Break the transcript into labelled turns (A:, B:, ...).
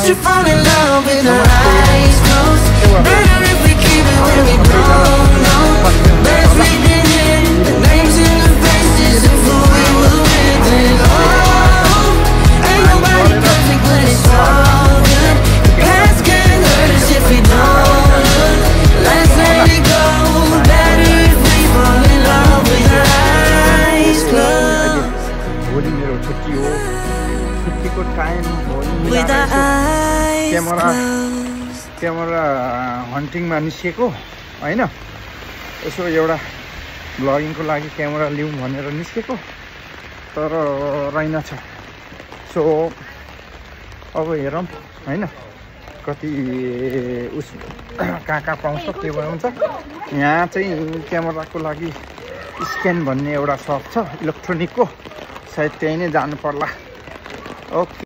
A: Should you fall in love with our eyes closed? Better if we keep it when we don't know. Let's read it in the names and the faces of who we were with. And oh, ain't nobody perfect, but it's all good. The past can't hurt us if we don't look. Let's let it go. Better if we fall in love with our eyes closed.
B: भोलि मेरो छुट्टी हो छुट्टीको time भोलि camera हन्टिङमा निस्केको हैन यसो एउटा ब्लगिङको लागि क्यामेरा लिउँ भनेर निस्केको तर रहेनछ सो अब हेरौँ हैन कति उस कहाँ पाउँछ के हुन्छ यहाँ चाहिँ क्यामेराको लागि स्क्यान भन्ने एउटा सप छ इलेक्ट्रोनिकको सायद त्यही नै जानु पर्ला ओके